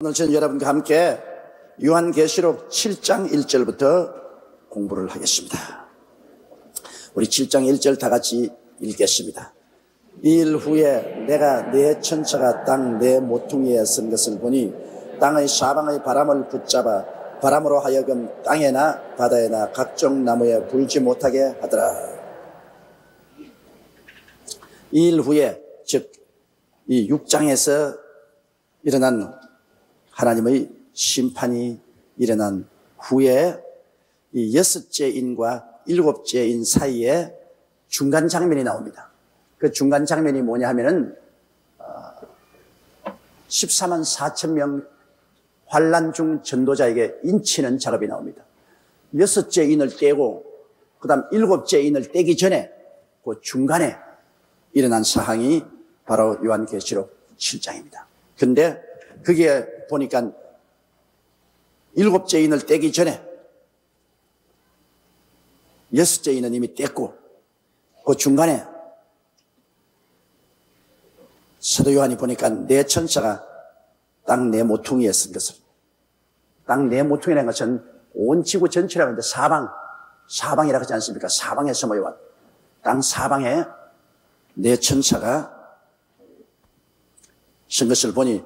오늘 저는 여러분과 함께 요한계시록 7장 1절부터 공부를 하겠습니다. 우리 7장 1절 다 같이 읽겠습니다. 이 일 후에 내가 내 천사가 땅 내 모퉁이에 선 것을 보니 땅의 사방의 바람을 붙잡아 바람으로 하여금 땅에나 바다에나 각종 나무에 불지 못하게 하더라. 이 일 후에, 즉 이 6장에서 일어난 하나님의 심판이 일어난 후에 이 6째 인과 7째 인 사이에 중간 장면이 나옵니다. 그 중간 장면이 뭐냐 하면은 14만 4천 명 환난 중 전도자에게 인치는 작업이 나옵니다. 6째 인을 떼고 그 다음 7째 인을 떼기 전에 그 중간에 일어난 사항이 바로 요한계시록 7장입니다. 근데 그게 보니까 7째 인을 떼기 전에 6째 인은 이미 뗐고 그 중간에 사도 요한이 보니까 내 천사가 땅 내 모퉁이에 쓴 것을, 땅 내 모퉁이라는 것은 온 지구 전체라고 하는데 사방이라고 하지 않습니까? 사방에서 모여왔 땅 사방에 내 천사가 쓴 것을 보니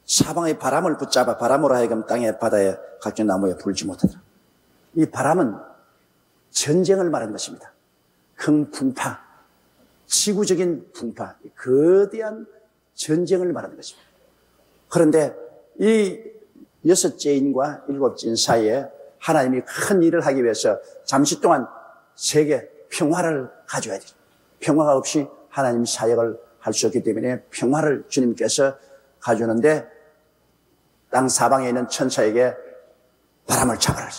사방의 바람을 붙잡아 바람으로 하여금 땅에 바다에 각종 나무에 불지 못하더라. 이 바람은 전쟁을 말하는 것입니다. 큰 풍파, 지구적인 풍파, 거대한 전쟁을 말하는 것입니다. 그런데 이 6째 인과 7째 인 사이에 하나님이 큰 일을 하기 위해서 잠시 동안 세계 평화를 가져야 돼요. 평화가 없이 하나님 사역을 할 수 없기 때문에 평화를 주님께서 가져오는데 땅 사방에 있는 천사에게 바람을 잡아라.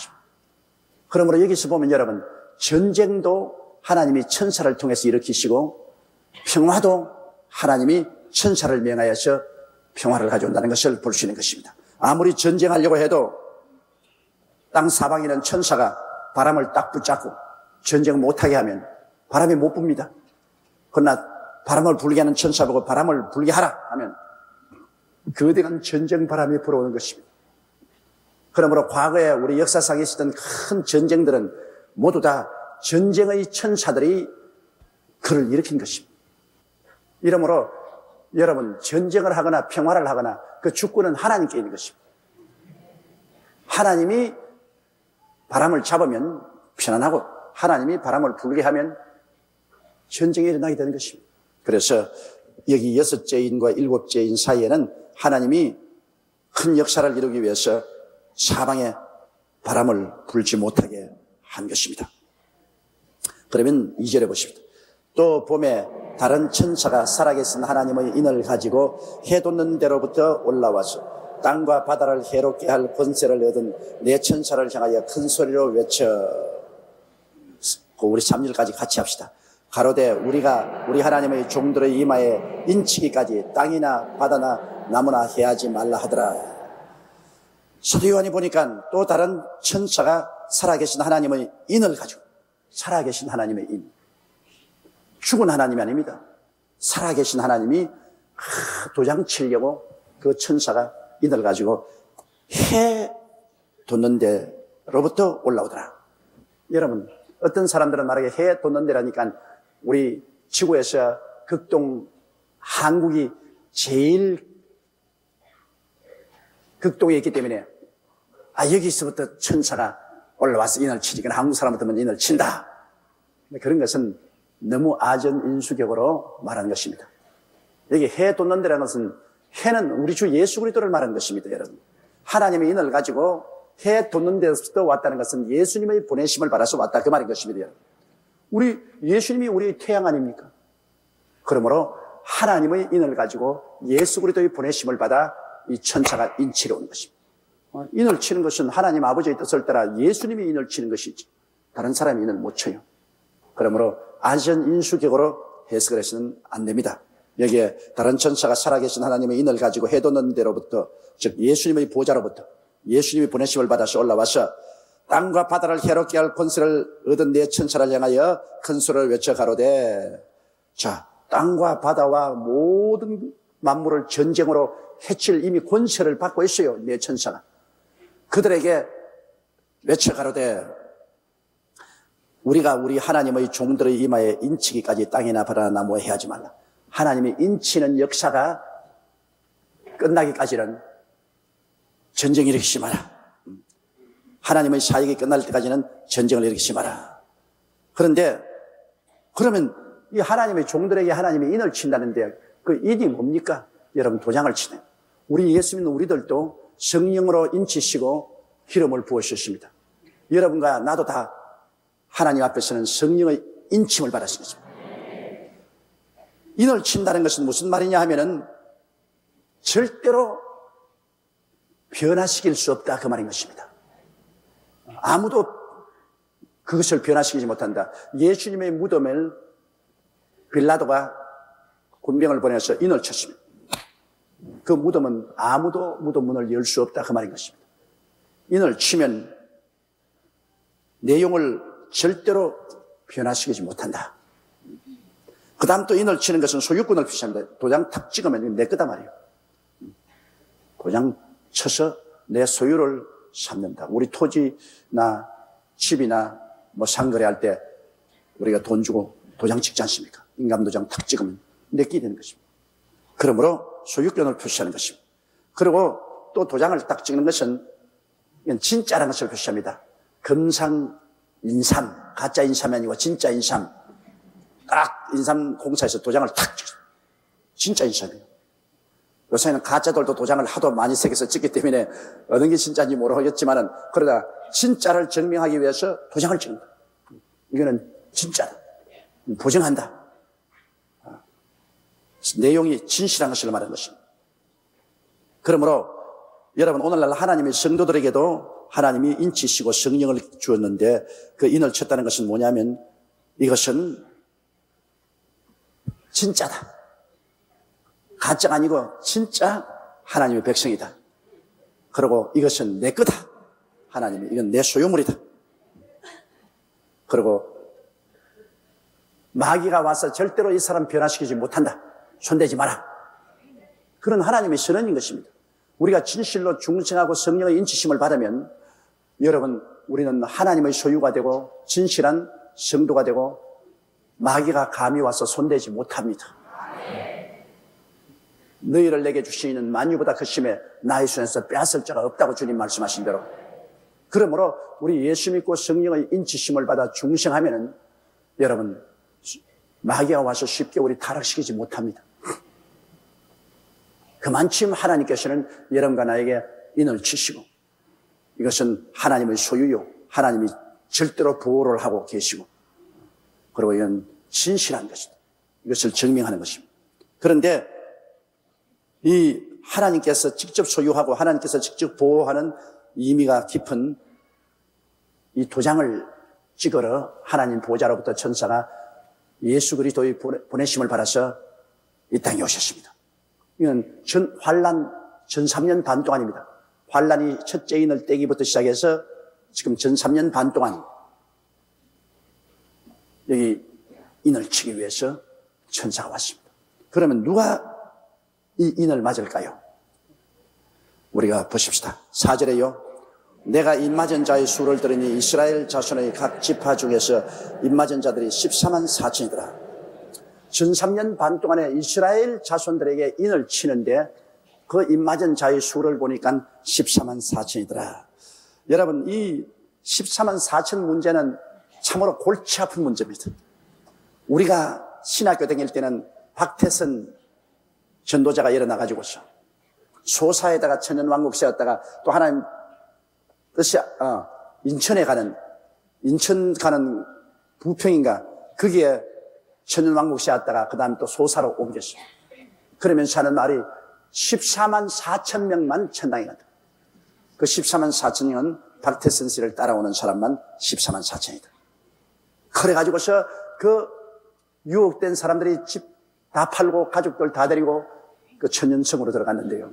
그러므로 여기서 보면 여러분, 전쟁도 하나님이 천사를 통해서 일으키시고 평화도 하나님이 천사를 명하여서 평화를 가져온다는 것을 볼 수 있는 것입니다. 아무리 전쟁하려고 해도 땅 사방에 있는 천사가 바람을 딱 붙잡고 전쟁을 못하게 하면 바람이 못 붑니다. 그러나 바람을 불게 하는 천사 보고 바람을 불게 하라 하면 거대한 전쟁 바람이 불어오는 것입니다. 그러므로 과거에 우리 역사상에 있었던 큰 전쟁들은 모두 다 전쟁의 천사들이 그를 일으킨 것입니다. 이러므로 여러분, 전쟁을 하거나 평화를 하거나 그 주권은 하나님께 있는 것입니다. 하나님이 바람을 잡으면 편안하고 하나님이 바람을 불게 하면 전쟁이 일어나게 되는 것입니다. 그래서 여기 6째 인과 7째 인 사이에는 하나님이 큰 역사를 이루기 위해서 사방에 바람을 불지 못하게 한 것입니다. 그러면 2절에 보십시오. 또 봄에 다른 천사가 살아계신 하나님의 인을 가지고 해 돋는 데로부터 올라와서 땅과 바다를 해롭게 할 권세를 얻은 내 천사를 향하여 큰 소리로 외쳐. 우리 3절까지 같이 합시다. 가로되 우리가 우리 하나님의 종들의 이마에 인치기까지 땅이나 바다나 나무나 해하지 말라 하더라. 사도 요한이 보니까 또 다른 천사가 살아계신 하나님의 인을 가지고, 살아계신 하나님의 인, 죽은 하나님이 아닙니다. 살아계신 하나님이 도장 치려고 그 천사가 인을 가지고 해 돋는 데로부터 올라오더라. 여러분, 어떤 사람들은 말하기에 해 돋는 데라니까 우리 지구에서 극동 한국이 제일 극동에 있기 때문에 여기서부터 천사가 올라와서 인을 치니까 한국 사람부터는 인을 친다. 그런 것은 너무 아전인수격으로 말하는 것입니다. 여기 해 돋는 데라는 것은 해는 우리 주 예수 그리스도를 말하는 것입니다. 여러분, 하나님의 인을 가지고 해 돋는 데서부터 왔다는 것은 예수님의 보내심을 받아서 왔다, 그 말인 것입니다. 여러분, 우리 예수님이 우리의 태양 아닙니까? 그러므로 하나님의 인을 가지고 예수 그리스도의 보내심을 받아 이 천사가 인치러 오는 것입니다. 인을 치는 것은 하나님 아버지의 뜻을 따라 예수님이 인을 치는 것이지 다른 사람이 인을 못 쳐요. 그러므로 아전인수격으로 해석을 해서는 안 됩니다. 여기에 다른 천사가 살아계신 하나님의 인을 가지고 해 돋는 데로부터, 즉 예수님의 보좌로부터 예수님이 보내심을 받아서 올라와서 땅과 바다를 해롭게 할 권세를 얻은 내 천사를 향하여 큰 소리를 외쳐 가로되. 자, 땅과 바다와 모든 만물을 전쟁으로 해칠 이미 권세를 받고 있어요. 내 천사가. 그들에게 외쳐가로되 우리가 우리 하나님의 종들의 이마에 인치기까지 땅이나 바다나 나무에 해하지 말라. 하나님이 인치는 역사가 끝나기까지는 전쟁을 일으키지 마라. 하나님의 사역이 끝날 때까지는 전쟁을 일으키지 마라. 그런데 그러면 이 하나님의 종들에게 하나님이 인을 친다는데 그 인이 뭡니까? 여러분 도장을 치네요. 우리 예수 믿는 우리들도 성령으로 인치시고 기름을 부으셨습니다. 여러분과 나도 다 하나님 앞에서는 성령의 인침을 받았습니다 인을 친다는 것은 무슨 말이냐 하면은 절대로 변화시킬 수 없다 그 말인 것입니다. 아무도 그것을 변화시키지 못한다. 예수님의 무덤을 빌라도가 군병을 보내서 인을 쳤습니다. 그 무덤은 아무도 무덤 문을 열 수 없다 그 말인 것입니다. 인을 치면 내용을 절대로 변화시키지 못한다. 그 다음 또 인을 치는 것은 소유권을 표시합니다. 도장 탁 찍으면 내 거다 말이에요. 도장 쳐서 내 소유를 삼는다. 우리 토지나 집이나 뭐 상거래할 때 우리가 돈 주고 도장 찍지 않습니까? 인감도장 탁 찍으면 내 끼 되는 것입니다. 그러므로 소유권을 표시하는 것입니다. 그리고 또 도장을 딱 찍는 것은 이건 진짜라는 것을 표시합니다. 금상 인삼, 가짜 인삼이 아니고 진짜 인삼. 딱 인삼 공사에서 도장을 탁 찍어요. 진짜 인삼이에요. 요새는 가짜들도 도장을 하도 많이 새겨서 찍기 때문에 어느 게 진짜인지 모르겠지만은 그러다 진짜를 증명하기 위해서 도장을 찍는다. 이거는 진짜다. 보증한다. 내용이 진실한 것을 말하는 것입니다. 그러므로 여러분 오늘날 하나님의 성도들에게도 하나님이 인치시고 성령을 주었는데 그 인을 쳤다는 것은 뭐냐면 이것은 진짜다. 가짜가 아니고 진짜 하나님의 백성이다. 그리고 이것은 내 거다. 하나님이 이건 내 소유물이다. 그리고 마귀가 와서 절대로 이 사람 변화시키지 못한다. 손대지 마라. 그런 하나님의 선언인 것입니다. 우리가 진실로 중생하고 성령의 인치심을 받으면 여러분 우리는 하나님의 소유가 되고 진실한 성도가 되고 마귀가 감히 와서 손대지 못합니다. 너희를 내게 주시는 만유보다 크심에 나의 손에서 빼앗을 자가 없다고 주님 말씀하신 대로. 그러므로 우리 예수 믿고 성령의 인치심을 받아 중생하면은 여러분 마귀가 와서 쉽게 우리 타락시키지 못합니다. 그만큼 하나님께서는 여러분과 나에게 인을 치시고 이것은 하나님의 소유요. 하나님이 절대로 보호를 하고 계시고 그리고 이건 진실한 것이다. 이것을 증명하는 것입니다. 그런데 이 하나님께서 직접 소유하고 하나님께서 직접 보호하는 의미가 깊은 이 도장을 찍으러 하나님 보호자로부터 천사가 예수 그리스도의 보내심을 받아서 이 땅에 오셨습니다. 이건 환란 전 3년 반 동안입니다. 환란이 첫째 인을 떼기부터 시작해서 지금 전 3년 반 동안 여기 인을 치기 위해서 천사가 왔습니다. 그러면 누가 이 인을 맞을까요? 우리가 보십시다. 4절에요. 내가 인맞은 자의 수를 들으니 이스라엘 자손의 각 지파 중에서 인맞은 자들이 14만 4천이더라. 전 3년 반 동안에 이스라엘 자손들에게 인을 치는데 그 인맞은 자의 수를 보니까 14만 4천이더라. 여러분 이 14만 4천 문제는 참으로 골치 아픈 문제입니다. 우리가 신학교 다닐 때는 박태선 전도자가 일어나가지고서 소사에다가 천년왕국 세웠다가 또 하나님 뜻이 인천 가는 부평인가 거기에 천년왕국 세웠다가 그 다음에 또 소사로 옮겼어요. 그러면서 하는 말이 14만 4천 명만 천당에 간다. 그 14만 4천 명은 박태선 씨를 따라오는 사람만 14만 4천이다. 그래가지고서 그 유혹된 사람들이 집 다 팔고 가족들 다 데리고 그 천년성으로 들어갔는데요.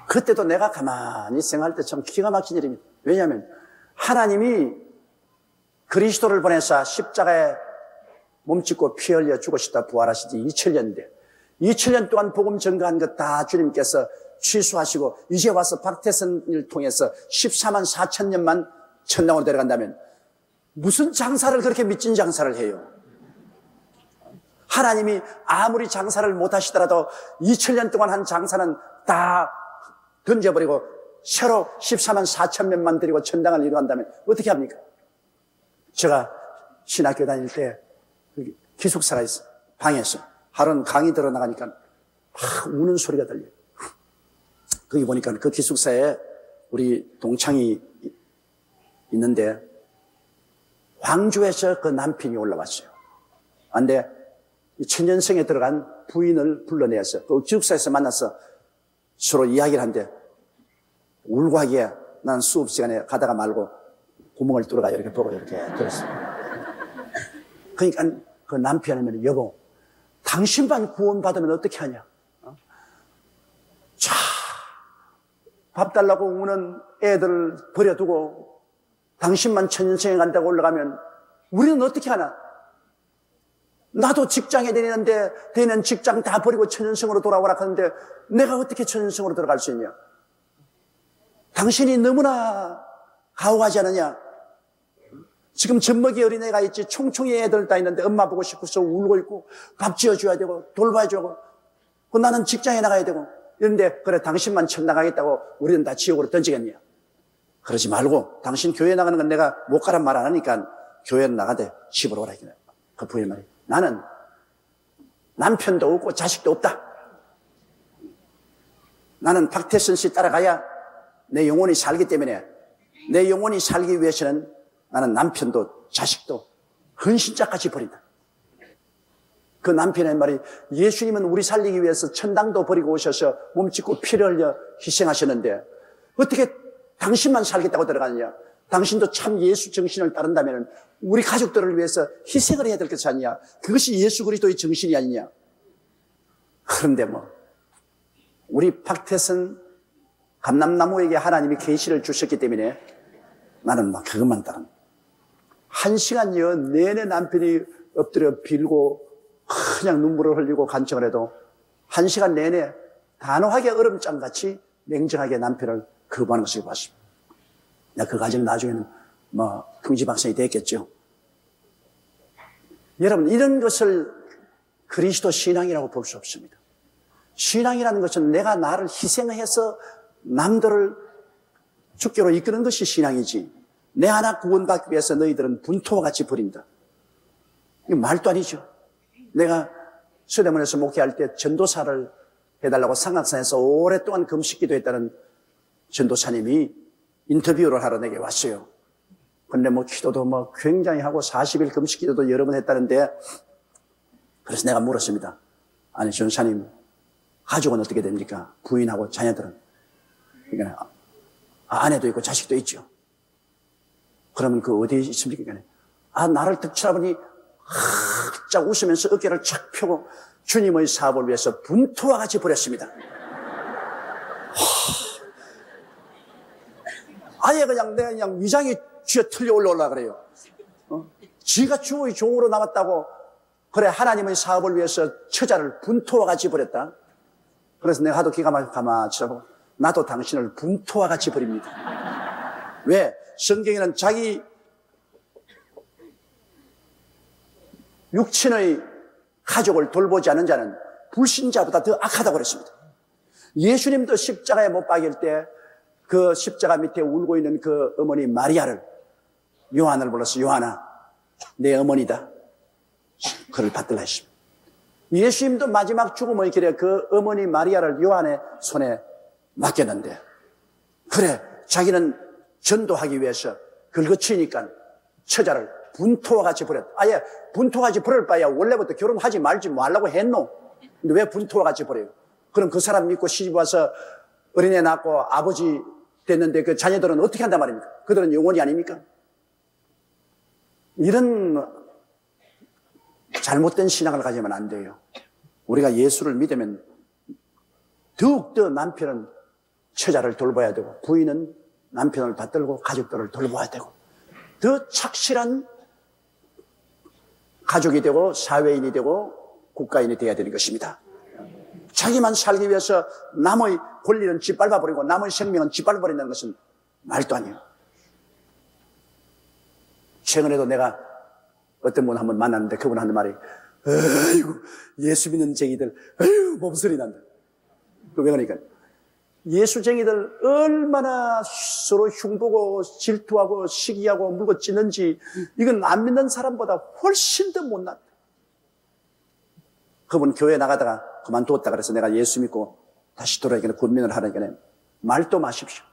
그때도 내가 가만히 생각할 때 참 기가 막힌 일입니다. 왜냐하면 하나님이 그리스도를 보내사 십자가에 몸짓고 피 흘려 죽으시다 부활하신 지 2000년인데 2000년 동안 복음 전가한 것 다 주님께서 취소하시고 이제 와서 박태선을 통해서 14만 4천 년만 천당으로 데려간다면 무슨 장사를 그렇게 미친 장사를 해요? 하나님이 아무리 장사를 못하시더라도 2000년 동안 한 장사는 다 던져버리고 새로 14만 4천 명만 데리고 천당을 이루한다면 어떻게 합니까? 제가 신학교 다닐 때 기숙사가 있어 방에서 하루는 강의 들어 나가니까 막 우는 소리가 들려요. 거기 보니까 그 기숙사에 우리 동창이 있는데 광주에서 그 남편이 올라왔어요. 근데 천년성에 들어간 부인을 불러내서 그 기숙사에서 만나서 서로 이야기를 하는데 울고 하기에 난 수업 시간에 가다가 말고 구멍을 뚫어가 이렇게 보고 이렇게 들었어요. 그러니까 그 남편이면 여보 당신만 구원받으면 어떻게 하냐? 자, 밥 달라고 우는 애들 버려두고 당신만 천년성에 간다고 올라가면 우리는 어떻게 하나? 나도 직장에 되는 직장 다 버리고 천년성으로 돌아오라 하는데 내가 어떻게 천년성으로 들어갈 수 있냐? 당신이 너무나 가혹하지 않느냐? 지금 젖먹이 어린애가 있지 총총이 애들 다 있는데 엄마 보고 싶어서 울고 있고 밥 지어줘야 되고 돌봐줘야 되고 나는 직장에 나가야 되고 이런데 그래 당신만 천 나가겠다고 우리는 다 지옥으로 던지겠냐? 그러지 말고 당신 교회 나가는 건 내가 못 가란 말 안 하니까 교회는 나가되 집으로 오라 이거야. 그 부인 말이 나는 남편도 없고 자식도 없다. 나는 박태선 씨 따라가야 내 영혼이 살기 때문에 내 영혼이 살기 위해서는 나는 남편도 자식도 헌신자까지 버린다. 그 남편의 말이 예수님은 우리 살리기 위해서 천당도 버리고 오셔서 몸짓고 피를 흘려 희생하셨는데 어떻게 당신만 살겠다고 들어가느냐? 당신도 참 예수 정신을 따른다면 우리 가족들을 위해서 희생을 해야 될 것이 아니냐? 그것이 예수 그리스도의 정신이 아니냐? 그런데 우리 박태선 감람나무에게 하나님이 계시를 주셨기 때문에 나는 그것만 따른 1시간여 내내 남편이 엎드려 빌고 그냥 눈물을 흘리고 간청을 해도 1시간 내내 단호하게 얼음장같이 냉정하게 남편을 거부하는 것을 봤습니다. 그 과정 나중에는 통지 박사이 됐겠죠. 여러분 이런 것을 그리스도 신앙이라고 볼 수 없습니다. 신앙이라는 것은 내가 나를 희생해서 남들을 주께로 이끄는 것이 신앙이지 내 하나 구원받기 위해서 너희들은 분토와 같이 버린다. 이거 말도 아니죠. 내가 서대문에서 목회할 때 전도사를 해달라고 상각산에서 오랫동안 금식기도 했다는 전도사님이 인터뷰를 하러 내게 왔어요. 근데 기도도 굉장히 하고 40일 금식기도도 여러 번 했다는데 그래서 내가 물었습니다. 아니 전사님 가족은 어떻게 됩니까? 부인하고 자녀들은? 그러니까 아내도 있고 자식도 있죠. 그러면 그 어디에 있습니까? 나를 득 쳐다보니 쫙 웃으면서 어깨를 착 펴고 주님의 사업을 위해서 분토와 같이 버렸습니다. 아예 그냥 위장이 쥐어 틀려 올라오려 그래요. 쥐가 주의 종으로 남았다고 그래 하나님의 사업을 위해서 처자를 분토와 같이 버렸다. 그래서 내가 하도 기가 가만히 쳐다보고 나도 당신을 분토와 같이 버립니다. 왜? 성경에는 자기 육친의 가족을 돌보지 않은 자는 불신자보다 더 악하다고 그랬습니다. 예수님도 십자가에 못 박일 때 그 십자가 밑에 울고 있는 그 어머니 마리아를 요한을 불러서 요한아 내 어머니다. 그를 받들라 했습니다. 예수님도 마지막 죽음의 길에 그 어머니 마리아를 요한의 손에 맡겼는데 그래 자기는 전도하기 위해서 긁어치니까 처자를 분토와 같이 버렸다. 아예 분토와 같이 버릴 바야 원래부터 결혼하지 말지 말라고 했노. 근데 왜 분토와 같이 버려요? 그럼 그 사람 믿고 시집 와서 어린애 낳고 아버지 됐는데 그 자녀들은 어떻게 한단 말입니까? 그들은 영혼이 아닙니까? 이런 잘못된 신앙을 가지면 안 돼요. 우리가 예수를 믿으면 더욱더 남편은 처자를 돌봐야 되고 부인은 남편을 받들고 가족들을 돌봐야 되고 더 착실한 가족이 되고 사회인이 되고 국가인이 되어야 되는 것입니다. 자기만 살기 위해서 남의 권리는 짓밟아버리고 남의 생명은 짓밟아버린다는 것은 말도 아니에요. 최근에도 내가 어떤 분 한번 만났는데 그분 하는 말이, 아이고, 예수 믿는 쟁이들, 아이고, 몸소리 난다. 왜 그러니까? 예수쟁이들 얼마나 서로 흉보고 질투하고 시기하고 물고 찌는지 이건 안 믿는 사람보다 훨씬 더 못났다. 그분 교회 나가다가 그만두었다 그래서 내가 예수 믿고 다시 돌아오니까 군민을 하니까 말도 마십시오.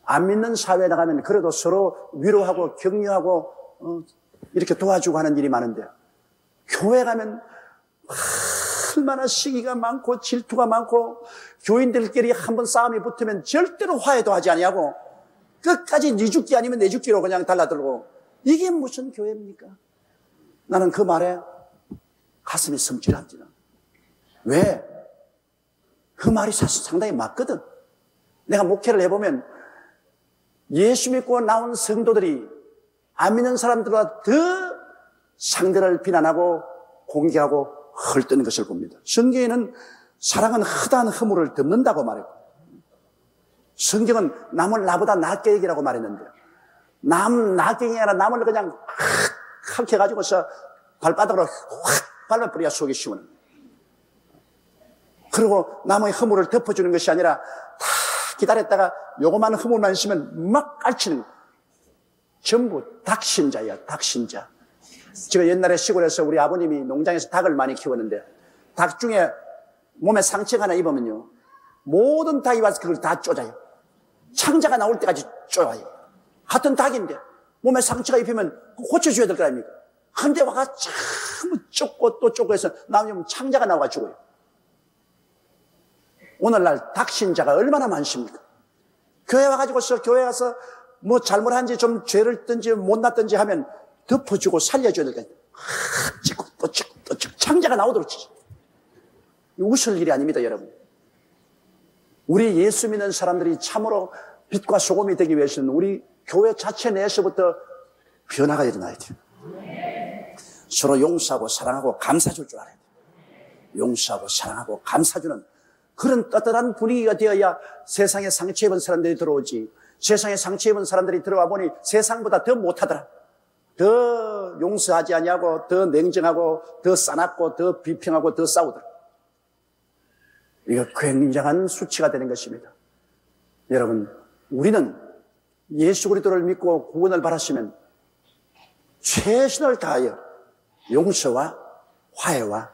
안 믿는 사회에 나가면 그래도 서로 위로하고 격려하고 이렇게 도와주고 하는 일이 많은데 교회 가면 얼마나 시기가 많고 질투가 많고 교인들끼리 한번 싸움이 붙으면 절대로 화해도 하지 아니하고 끝까지 네 죽기 아니면 내 죽기로 그냥 달라들고 이게 무슨 교회입니까? 나는 그 말에 가슴이 섬찟합니다. 왜? 그 말이 사실 상당히 맞거든. 내가 목회를 해보면 예수 믿고 나온 성도들이 안 믿는 사람들보다 더 상대를 비난하고 공개하고 헐뜯는 것을 봅니다. 성경에는 사랑은 흑한 허물을 덮는다고 말했고 성경은 남을 나보다 낫게 얘기라고 말했는데 남 낫게 얘기 아니라 남을 그냥 확 해가지고서 발바닥으로 확 밟아버려야 속이 시원해. 그리고 남의 허물을 덮어주는 것이 아니라 다 기다렸다가 요거만 허물만 있으면 막 깔치는 거예요. 전부 닭신자야, 닭신자. 제가 옛날에 시골에서 우리 아버님이 농장에서 닭을 많이 키웠는데 닭 중에 몸에 상처가 하나 입으면요 모든 닭이 와서 그걸 다 쪼자요. 창자가 나올 때까지 쪼아요. 같은 닭인데 몸에 상처가 입히면 고쳐줘야 될 거 아닙니까? 근데 와가 참 쫓고 또 쫓고 해서 나오면 창자가 나와가 죽어요. 오늘날 닭신자가 얼마나 많습니까? 교회 와가지고서 교회 가서 뭐 잘못한지 좀 죄를 든지 못났든지 하면 덮어주고 살려줘야 될 거예요. 찍고 또 찍고 또 찍고 창자가 나오도록 치지. 웃을 일이 아닙니다, 여러분. 우리 예수 믿는 사람들이 참으로 빛과 소금이 되기 위해서는 우리 교회 자체 내에서부터 변화가 일어나야 돼요. 서로 용서하고 사랑하고 감사줄 줄 알아야 돼요. 용서하고 사랑하고 감사주는 그런 떳떳한 분위기가 되어야 세상에 상처 입은 사람들이 들어오지. 세상에 상처 입은 사람들이 들어와 보니 세상보다 더 못하더라. 더 용서하지 아니하고 더 냉정하고 더 싸납고 더 비평하고 더 싸우더라. 이거 굉장한 수치가 되는 것입니다. 여러분, 우리는 예수 그리스도를 믿고 구원을 받았으면 최선을 다하여 용서와 화해와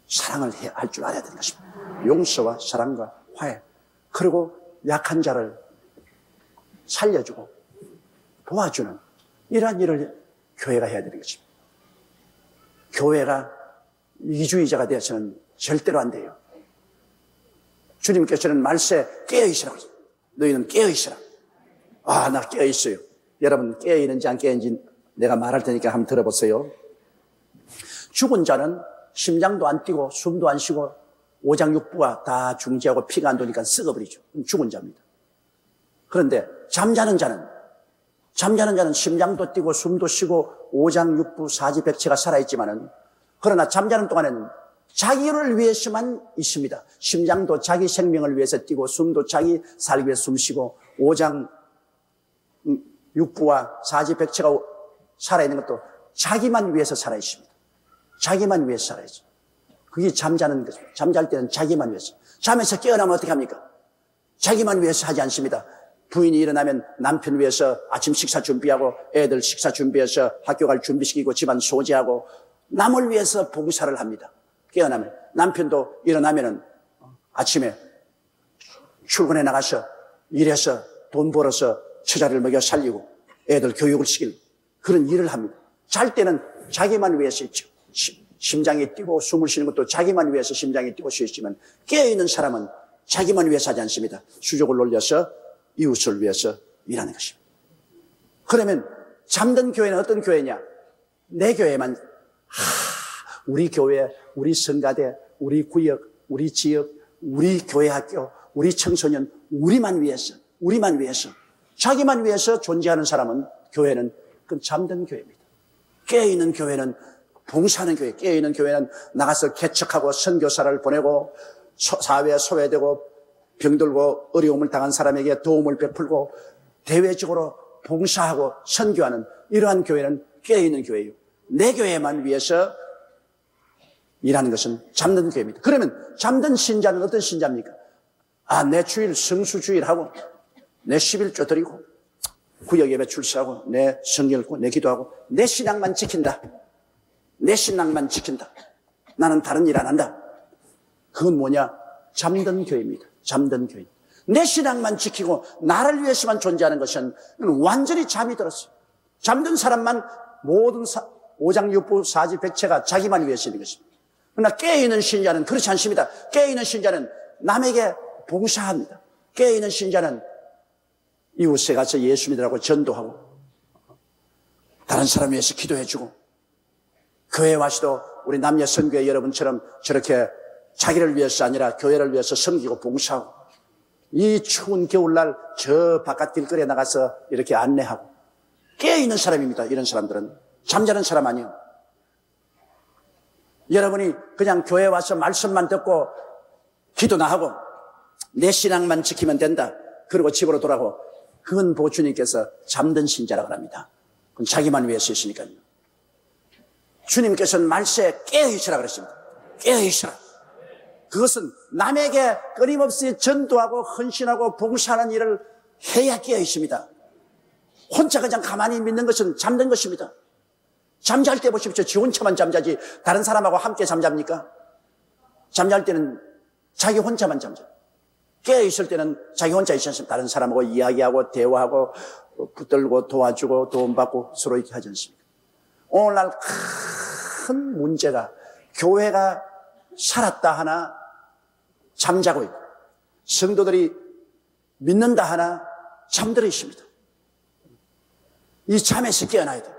사랑을 할 줄 알아야 되는 것입니다. 용서와 사랑과 화해, 그리고 약한 자를 살려주고 도와주는 이러한 일을 교회가 해야 되는 것입니다. 교회가 이기주의자가 되어서는 절대로 안 돼요. 주님께서는 말세 깨어있으라고 했어요. 너희는 깨어있으라. 아, 나 깨어있어요. 여러분 깨어있는지 안 깨어있는지 내가 말할 테니까 한번 들어보세요. 죽은 자는 심장도 안 뛰고 숨도 안 쉬고 오장육부가 다 중지하고 피가 안 도니까 썩어버리죠. 죽은 자입니다. 그런데 잠자는 자는 심장도 뛰고 숨도 쉬고 오장육부 사지백체가 살아있지만은 그러나 잠자는 동안에는 자기를 위해서만 있습니다. 심장도 자기 생명을 위해서 뛰고 숨도 자기 살기 위해서 숨쉬고 오장육부와 사지백체가 살아있는 것도 자기만 위해서 살아있습니다. 자기만 위해서 살아야죠. 그게 잠자는 것입니다. 잠잘 때는 자기만 위해서. 잠에서 깨어나면 어떻게 합니까? 자기만 위해서 하지 않습니다. 부인이 일어나면 남편 위해서 아침 식사 준비하고 애들 식사 준비해서 학교 갈 준비시키고 집안 소지하고 남을 위해서 봉사를 합니다. 깨어나면 남편도 일어나면은 아침에 출근해 나가서 일해서 돈 벌어서 처자를 먹여 살리고 애들 교육을 시킬 그런 일을 합니다. 잘 때는 자기만 위해서 있죠. 심장이 뛰고 숨을 쉬는 것도 자기만 위해서 심장이 뛰고 쉬었지만 깨어있는 사람은 자기만 위해서 하지 않습니다. 수족을 놀려서 이웃을 위해서 일하는 것입니다. 그러면 잠든 교회는 어떤 교회냐? 내 교회만 우리 교회, 우리 성가대, 우리 구역, 우리 지역, 우리 교회 학교, 우리 청소년 우리만 위해서 자기만 위해서 존재하는 사람은 교회는 그건 잠든 교회입니다. 깨어있는 교회는 봉사하는 교회, 깨어있는 교회는 나가서 개척하고 선교사를 보내고 사회에 소외되고 병들고 어려움을 당한 사람에게 도움을 베풀고 대외적으로 봉사하고 선교하는 이러한 교회는 깨어있는 교회예요. 내 교회만 위해서 일하는 것은 잠든 교회입니다. 그러면 잠든 신자는 어떤 신자입니까? 내 주일 성수주일하고 내 11조 드리고 구역예배 출석하고 내 성경 읽고 내 기도하고 내 신앙만 지킨다. 내 신앙만 지킨다. 나는 다른 일 안 한다. 그건 뭐냐? 잠든 교회입니다. 잠든 교회. 내 신앙만 지키고 나를 위해서만 존재하는 것은 완전히 잠이 들었어요. 잠든 사람만 모든 오장육부 사지백체가 자기만 위해서 있는 것입니다. 그러나 깨어있는 신자는 그렇지 않습니다. 깨어있는 신자는 남에게 봉사합니다. 깨어있는 신자는 이웃에 가서 예수 믿으라고 전도하고 다른 사람 위해서 기도해주고 교회에 와서도 우리 남녀 선교회 여러분처럼 저렇게 자기를 위해서 아니라 교회를 위해서 섬기고 봉사하고 이 추운 겨울날 저 바깥 길거리에 나가서 이렇게 안내하고 깨어있는 사람입니다. 이런 사람들은 잠자는 사람 아니에요. 여러분이 그냥 교회에 와서 말씀만 듣고 기도나 하고 내 신앙만 지키면 된다. 그리고 집으로 돌아가고 그건 보고 주님께서 잠든 신자라고 합니다. 그건 자기만 위해서 있으니까요. 주님께서는 말세에 깨어있으라 그랬습니다. 깨어있으라. 그것은 남에게 끊임없이 전도하고 헌신하고 봉사하는 일을 해야 깨어있습니다. 혼자 그냥 가만히 믿는 것은 잠든 것입니다. 잠잘 때 보십시오. 지 혼자만 잠자지 다른 사람하고 함께 잠잡니까? 잠잘 때는 자기 혼자만 잠자. 깨어있을 때는 자기 혼자 있지 않습니까? 다른 사람하고 이야기하고 대화하고 붙들고 도와주고 도움받고 서로 이렇게 하지 않습니까? 오늘날 큰 문제가 교회가 살았다 하나 잠자고 있고 성도들이 믿는다 하나 잠들어 있습니다. 이 잠에서 깨어나야 돼요.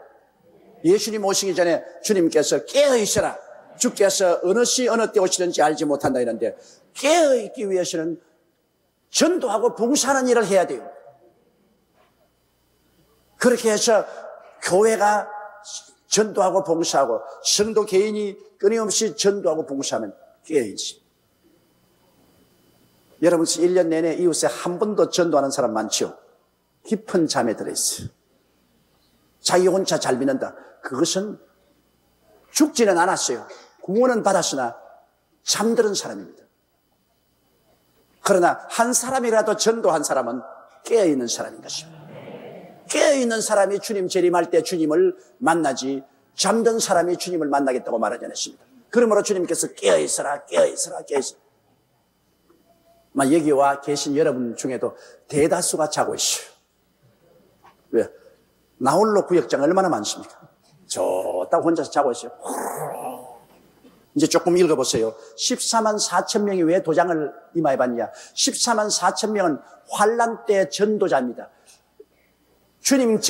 예수님 오시기 전에 주님께서 깨어있으라. 주께서 어느 시 어느 때 오시는지 알지 못한다 이런데 깨어있기 위해서는 전도하고 봉사하는 일을 해야 돼요. 그렇게 해서 교회가 전도하고 봉사하고 성도 개인이 끊임없이 전도하고 봉사하면 깨어있지. 여러분 1년 내내 이웃에 한 번도 전도하는 사람 많죠? 깊은 잠에 들어있어요. 자기 혼자 잘 믿는다. 그것은 죽지는 않았어요. 구원은 받았으나 잠드는 사람입니다. 그러나 한 사람이라도 전도한 사람은 깨어있는 사람인 것입니다. 깨어있는 사람이 주님 재림할 때 주님을 만나지 잠든 사람이 주님을 만나겠다고 말하지 않았습니다. 그러므로 주님께서 깨어있어라 깨어있어라 깨어있어라. 여기 와 계신 여러분 중에도 대다수가 자고 있어요. 왜? 나홀로 구역장 얼마나 많습니까? 저 딱 혼자서 자고 있어요. 이제 조금 읽어보세요. 14만 4천 명이 왜 도장을 이마에 받냐? 14만 4천 명은 환란 때 전도자입니다. 주님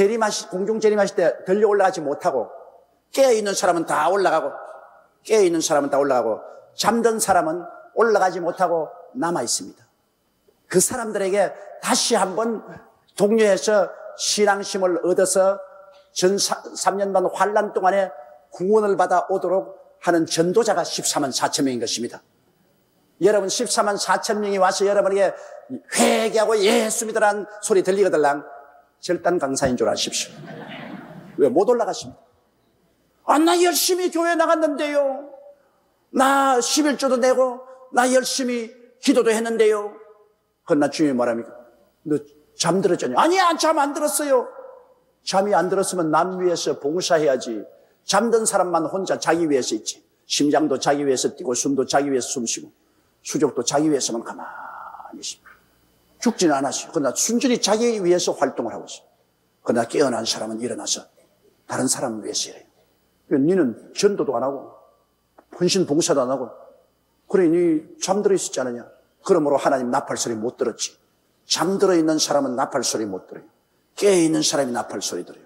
공중 재림하실 때 들려 올라가지 못하고 깨어있는 사람은 다 올라가고 깨어있는 사람은 다 올라가고 잠든 사람은 올라가지 못하고 남아 있습니다. 그 사람들에게 다시 한번 독려해서 신앙심을 얻어서 전 3년 반 환란 동안에 구원을 받아 오도록 하는 전도자가 14만 4천 명인 것입니다. 여러분 14만 4천 명이 와서 여러분에게 회개하고 예수 믿으라는 소리 들리거들랑 절단 강사인 줄 아십시오. 왜 못 올라가십니까? 나 열심히 교회 나갔는데요. 나 11조도 내고 나 열심히 기도도 했는데요. 그러나 주님이 말합니까? 너 잠들었잖아요. 아니야, 잠 안 들었어요. 잠이 안 들었으면 남 위해서 봉사해야지. 잠든 사람만 혼자 자기 위해서 있지. 심장도 자기 위해서 뛰고 숨도 자기 위해서 숨쉬고 수족도 자기 위해서만 가만히 있습니다. 죽지는 않았어요. 그러나 순전히 자기 위해서 활동을 하고 있어요. 그러나 깨어난 사람은 일어나서 다른 사람을 위해서 일해요. 너는 전도도 안 하고 헌신 봉사도 안 하고 그래 니 잠들어 있었지 않느냐. 그러므로 하나님 나팔 소리 못 들었지. 잠들어 있는 사람은 나팔 소리 못 들어요. 깨어있는 사람이 나팔 소리 들어요.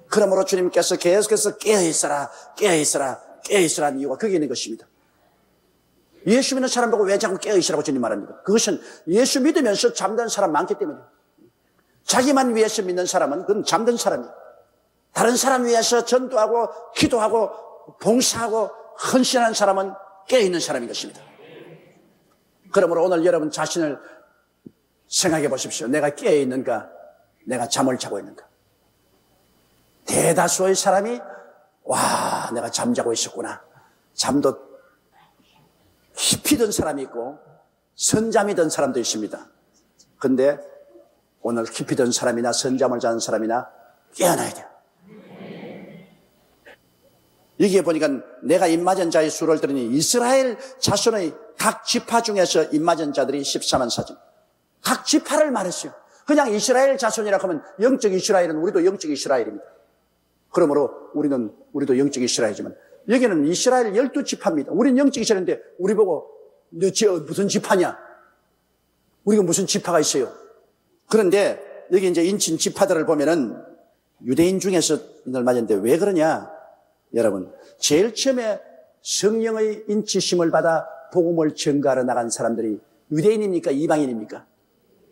그러므로 주님께서 계속해서 깨어있어라 깨어있어라 깨어있으라는 이유가 거기에 있는 것입니다. 예수 믿는 사람 보고 왜 자꾸 깨어있으라고 주님 말합니까? 그것은 예수 믿으면서 잠든 사람 많기 때문이에요. 자기만 위해서 믿는 사람은 그건 잠든 사람이에요. 다른 사람 위해서 전도하고 기도하고 봉사하고 헌신하는 사람은 깨어있는 사람인 것입니다. 그러므로 오늘 여러분 자신을 생각해 보십시오. 내가 깨어있는가? 내가 잠을 자고 있는가? 대다수의 사람이 와, 내가 잠자고 있었구나. 잠도 깊이 든 사람이 있고 선잠이 든 사람도 있습니다. 근데 오늘 깊이 든 사람이나 선잠을 자는 사람이나 깨어나야 돼요. 여기에 보니까 내가 입맞은 자의 수를 들으니 이스라엘 자손의 각 지파 중에서 입맞은 자들이 14만 4천. 각 지파를 말했어요. 그냥 이스라엘 자손이라고 하면 영적 이스라엘은 우리도 영적 이스라엘입니다. 그러므로 우리도 영적 이스라엘이지만 여기는 이스라엘 12지파입니다. 우리는 영적 이스라엘인데 우리 보고 너 무슨 지파냐? 우리가 무슨 지파가 있어요? 그런데 여기 이제 인친 지파들을 보면은 유대인 중에서 인을 맞았는데 왜 그러냐? 여러분, 제일 처음에 성령의 인치심을 받아 복음을 전가하러 나간 사람들이 유대인입니까? 이방인입니까?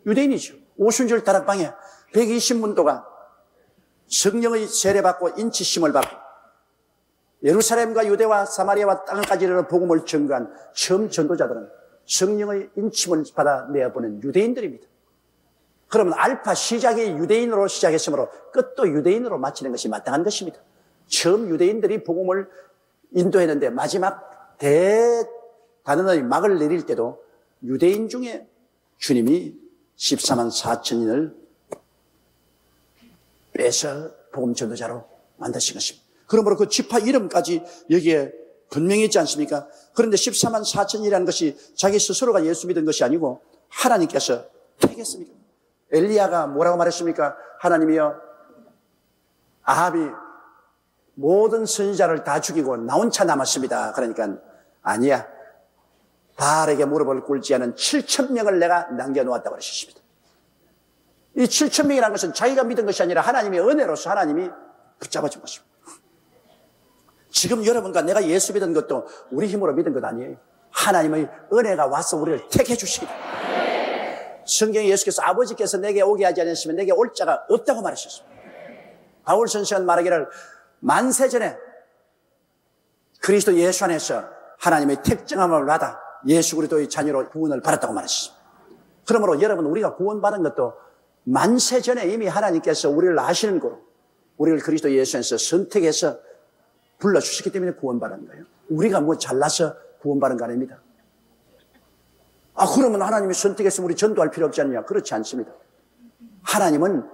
유대인이죠. 오순절 다락방에 120문도가 성령의 세례받고 인치심을 받고 예루살렘과 유대와 사마리아와 땅까지 이르러 복음을 전가한 처음 전도자들은 성령의 인침을 받아 내어보낸 유대인들입니다. 그러면 알파 시작이 유대인으로 시작했으므로 끝도 유대인으로 마치는 것이 마땅한 것입니다. 처음 유대인들이 복음을 인도했는데 마지막 대단원의 막을 내릴 때도 유대인 중에 주님이 14만 4천인을 빼서 복음 전도자로 만드신 것입니다. 그러므로 그 지파 이름까지 여기에 분명히 있지 않습니까? 그런데 14만 4천이라는 것이 자기 스스로가 예수 믿은 것이 아니고 하나님께서 택했습니다. 엘리야가 뭐라고 말했습니까? 하나님이여, 아합이 모든 선지자를 다 죽이고 나 혼자 남았습니다. 그러니까 아니야, 바알에게 무릎을 꿇지 않은 7,000명을 내가 남겨놓았다고 그러셨습니다. 이 7,000명이라는 것은 자기가 믿은 것이 아니라 하나님의 은혜로서 하나님이 붙잡아준 것입니다. 지금 여러분과 내가 예수 믿은 것도 우리 힘으로 믿은 것 아니에요. 하나님의 은혜가 와서 우리를 택해 주시기다. 성경에 예수께서 아버지께서 내게 오게 하지 않으시면 내게 올 자가 없다고 말하셨습니다. 바울 선생은 말하기를 만세전에 그리스도 예수 안에서 하나님의 택정함을 받아 예수 그리스도의 자녀로 구원을 받았다고 말했습니다. 그러므로 여러분, 우리가 구원받은 것도 만세전에 이미 하나님께서 우리를 아시는 거로 우리를 그리스도 예수 안에서 선택해서 불러주셨기 때문에 구원받은 거예요. 우리가 뭐 잘나서 구원받은 거 아닙니다. 그러면 하나님이 선택해서 우리 전도할 필요 없지 않냐? 그렇지 않습니다. 하나님은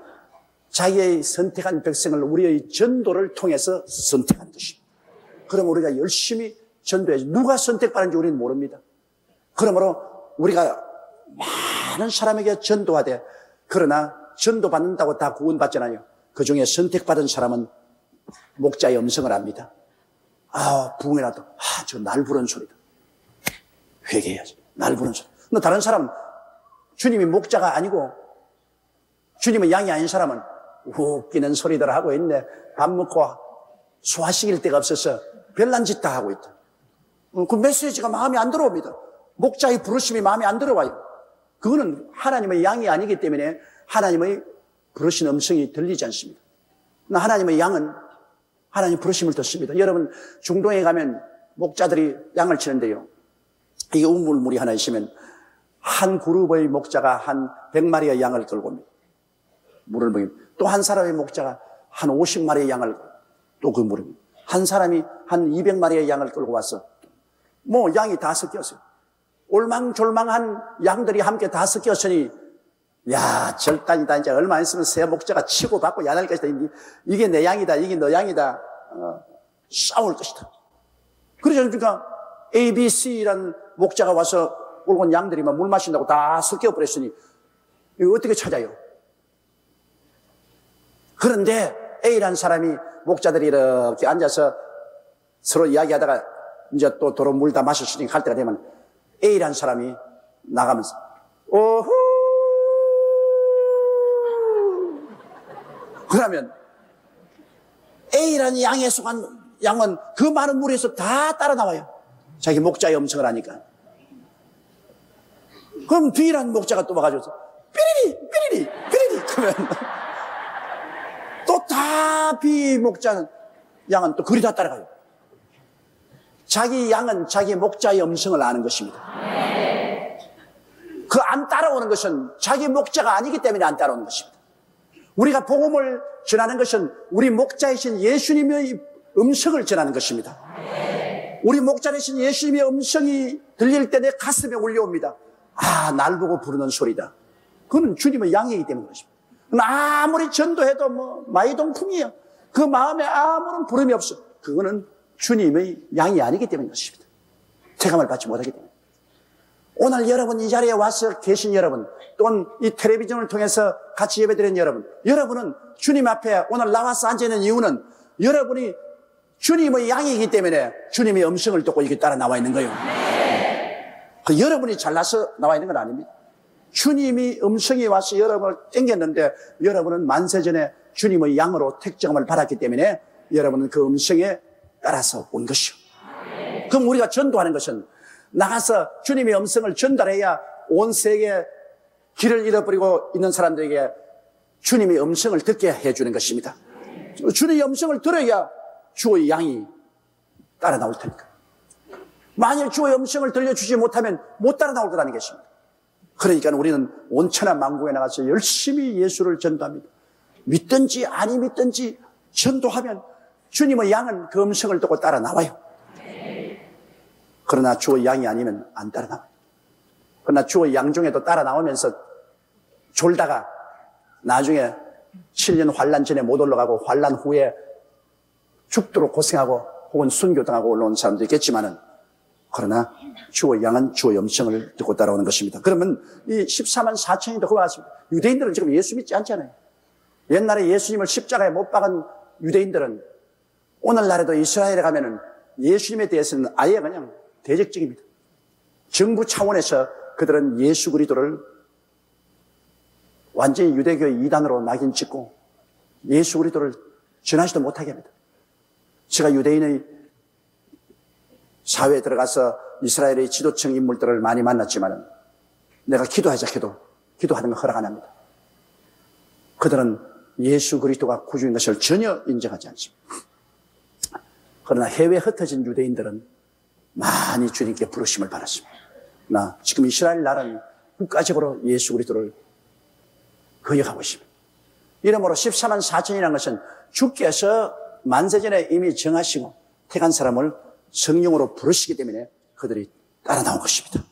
자기의 선택한 백성을 우리의 전도를 통해서 선택한 것입니다. 그럼 우리가 열심히 전도해야지. 누가 선택받은지 우리는 모릅니다. 그러므로 우리가 많은 사람에게 전도하되, 그러나 전도받는다고 다 구원받잖아요. 그 중에 선택받은 사람은 목자의 음성을 압니다. 부흥이라도 저 날 부른 소리다. 회개해야지. 날 부른 소리. 근데 다른 사람, 주님이 목자가 아니고 주님은 양이 아닌 사람은 웃기는 소리들 하고 있네. 밥 먹고 소화시킬 데가 없어서 별난 짓 다 하고 있다. 그 메시지가 마음에 안 들어옵니다. 목자의 부르심이 마음에 안 들어와요. 그거는 하나님의 양이 아니기 때문에 하나님의 부르신 음성이 들리지 않습니다. 하나님의 양은 하나님 부르심을 듣습니다. 여러분, 중동에 가면 목자들이 양을 치는데요, 이게 우물물이 하나 있으면 한 그룹의 목자가 한 100마리의 양을 끌고 옵니다. 물을 먹입니다. 또 한 사람의 목자가 한 50마리의 양을 또 그 물을 먹입니다. 한 사람이 한 200마리의 양을 끌고 와서 양이 다 섞였어요. 올망졸망한 양들이 함께 다 섞였으니 절단이다. 이제 얼마 있으면 새 목자가 치고 받고 야날 것이다. 이게 내 양이다, 이게 너 양이다. 싸울 것이다. 그러지 않습니까? A, B, C라는 목자가 와서 옳은 양들이 막 물 마신다고 다 섞여버렸으니 이거 어떻게 찾아요? 그런데 A라는 사람이, 목자들이 이렇게 앉아서 서로 이야기하다가 이제 또 도로 물 다 마셨으니 갈 때가 되면 A라는 사람이 나가면서 오후, 그러면 A라는 양에 속한 양은 그 많은 물에서 다 따라 나와요. 자기 목자의 음성을 하니까. 그럼 B라는 목자가 또 와가지고 삐리리 삐리리 삐리리 그러면 또 다 B 목자는 양은 또 그리 다 따라가요. 자기 양은 자기 목자의 음성을 아는 것입니다. 그 안 따라오는 것은 자기 목자가 아니기 때문에 안 따라오는 것입니다. 우리가 복음을 전하는 것은 우리 목자이신 예수님의 음성을 전하는 것입니다. 우리 목자 되신 예수님의 음성이 들릴 때 내 가슴에 울려옵니다. 아, 날 보고 부르는 소리다. 그건 주님의 양이기 때문인 것입니다. 아무리 전도해도 마이동풍이에요. 그 마음에 아무런 부름이 없어. 그거는 주님의 양이 아니기 때문인 것입니다. 체감을 받지 못하기 때문에. 오늘 여러분 이 자리에 와서 계신 여러분, 또는 이 텔레비전을 통해서 같이 예배드리는 여러분, 여러분은 주님 앞에 오늘 나와서 앉아있는 이유는 여러분이 주님의 양이기 때문에 주님의 음성을 듣고 이렇게 따라 나와 있는 거예요. 그 여러분이 잘나서 나와 있는 건 아닙니다. 주님이 음성이 와서 여러분을 땡겼는데 여러분은 만세전에 주님의 양으로 택정함을 받았기 때문에 여러분은 그 음성에 따라서 온 것이요. 그럼 우리가 전도하는 것은 나가서 주님의 음성을 전달해야 온 세계에 길을 잃어버리고 있는 사람들에게 주님의 음성을 듣게 해주는 것입니다. 주님의 음성을 들어야 주의 양이 따라 나올 테니까. 만일 주의 음성을 들려주지 못하면 못 따라 나올 거라는 것입니다. 그러니까 우리는 온 천하 만국에 나가서 열심히 예수를 전도합니다. 믿든지 아니 믿든지 전도하면 주님의 양은 그 음성을 듣고 따라 나와요. 그러나 주의 양이 아니면 안 따라 나와요. 그러나 주의 양 중에도 따라 나오면서 졸다가 나중에 7년 환란 전에 못 올라가고 환란 후에 죽도록 고생하고 혹은 순교당하고 올라온 사람도 있겠지만은, 그러나 주의 양은 주의 음성을 듣고 따라오는 것입니다. 그러면 이 14만 4천이 더 왔습니다. 유대인들은 지금 예수 믿지 않잖아요. 옛날에 예수님을 십자가에 못 박은 유대인들은 오늘날에도 이스라엘에 가면은 예수님에 대해서는 아예 그냥 대적적입니다. 정부 차원에서 그들은 예수 그리스도를 완전히 유대교의 이단으로 낙인 찍고 예수 그리스도를 전하지도 못하게 합니다. 제가 유대인의 사회에 들어가서 이스라엘의 지도층 인물들을 많이 만났지만 내가 기도하자 해도 기도하는 걸 허락 안 합니다. 그들은 예수 그리스도가 구주인 것을 전혀 인정하지 않습니다. 그러나 해외에 흩어진 유대인들은 많이 주님께 부르심을 받았습니다. 나 지금 이스라엘 나라는 국가적으로 예수 그리스도를 거역하고 있습니다. 이러므로 14만 4천이라는 것은 주께서 만세전에 이미 정하시고 택한 사람을 성령으로 부르시기 때문에 그들이 따라 나온 것입니다.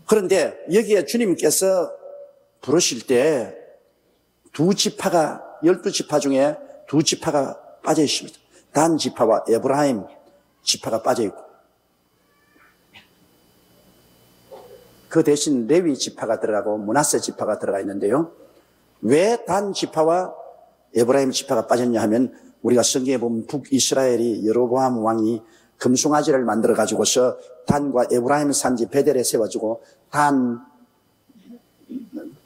그런데 여기에 주님께서 부르실 때 두 지파가 12지파 중에 두 지파가 빠져 있습니다. 단 지파와 에브라임 지파가 빠져 있고 그 대신 레위 지파가 들어가고 므낫세 지파가 들어가 있는데요. 왜 단 지파와 에브라임 지파가 빠졌냐 하면 우리가 성경에 보면 북이스라엘이 여로보암 왕이 금송아지를 만들어 가지고서 단과 에브라임 산지 베델에 세워주고 단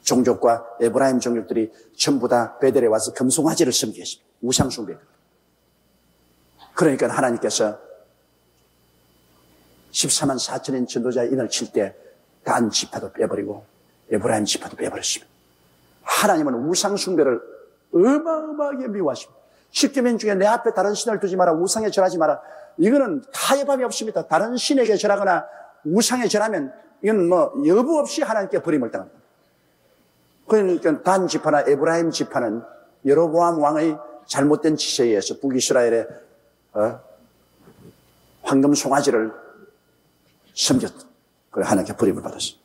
종족과 에브라임 종족들이 전부 다 베델에 와서 금송아지를 섬기게 했습니다. 우상숭배. 그러니까 하나님께서 14만 4천인 전도자의 인을 칠 때 단 지파도 빼버리고 에브라임 지파도 빼버렸습니다. 하나님은 우상숭배를 어마어마하게 미워하십니다. 십계명 중에 내 앞에 다른 신을 두지 마라, 우상에 절하지 마라. 이거는 타협함이 없습니다. 다른 신에게 절하거나 우상에 절하면 이건 여부 없이 하나님께 버림을 당합니다. 그러니까 단 지파나 에브라임 지파는 여로보암 왕의 잘못된 지시에 의해서 북이스라엘의 황금 송아지를 섬겼다. 그래서 하나님께 버림을 받았어요.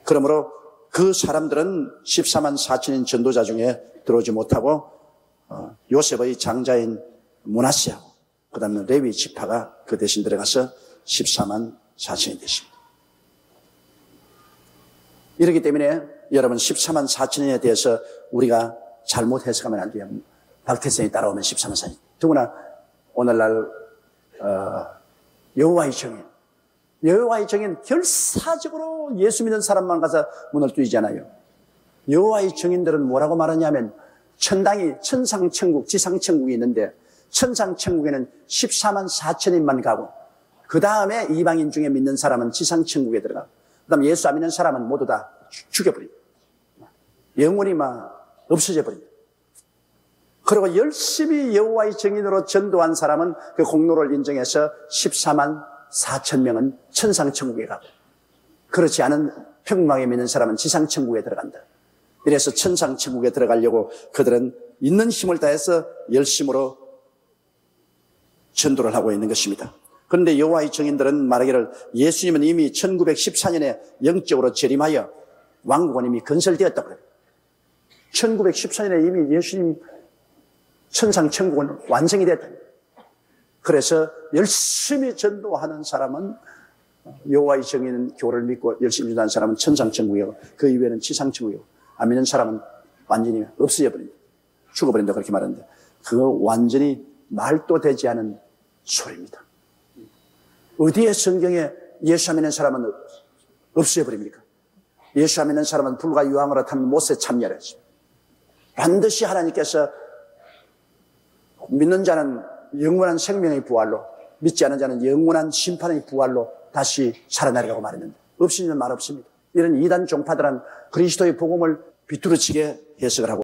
그러므로 그 사람들은 14만 4천인 전도자 중에 들어오지 못하고 요셉의 장자인 므낫세하고 그 다음에 레위 지파가 그 대신 들어가서 14만 4천이 됐습니다. 이렇기 때문에 여러분 14만 4천인에 대해서 우리가 잘못 해석하면 안 돼요. 박태성이 따라오면 14만 4천. 더구나 오늘날 여호와의 정인. 여호와의 정인 결사적으로 예수 믿는 사람만 가서 문을 두이잖아요. 여호와의 정인들은 뭐라고 말하냐면 천당이 천상천국, 지상천국이 있는데 천상천국에는 14만 4천인만 가고 그 다음에 이방인 중에 믿는 사람은 지상천국에 들어가고 그 다음에 예수 안 믿는 사람은 모두 다 죽여버립니다. 영원히 막 없어져 버립니다. 그리고 열심히 여호와의 증인으로 전도한 사람은 그 공로를 인정해서 14만 4천 명은 천상천국에 가고, 그렇지 않은 평범하게 믿는 사람은 지상천국에 들어간다. 이래서 천상천국에 들어가려고 그들은 있는 힘을 다해서 열심으로 전도를 하고 있는 것입니다. 그런데 여호와의 증인들은 말하기를 예수님은 이미 1914년에 영적으로 재림하여 왕국은 이미 건설되었다고 그래요. 1914년에 이미 예수님 천상천국은 완성이 됐다. 그래서 열심히 전도하는 사람은 여호와의 증인 교를 믿고 열심히 전도하는 사람은 천상천국이고 그 이외에는 지상천국이고 안 믿는 사람은 완전히 없어져 버린다. 죽어버린다 그렇게 말하는데 그거 완전히 말도 되지 않은 소리입니다. 어디에 성경에 예수 안 믿는 사람은 없어져 버립니까? 예수 안 믿는 사람은 불과 유황으로 탄 못에 참여하지. 반드시 하나님께서 믿는 자는 영원한 생명의 부활로, 믿지 않는 자는 영원한 심판의 부활로 다시 살아나리라고 말했는데 없으면 말 없습니다. 이런 이단 종파들은 그리스도의 복음을 비뚤어지게 해석을 하고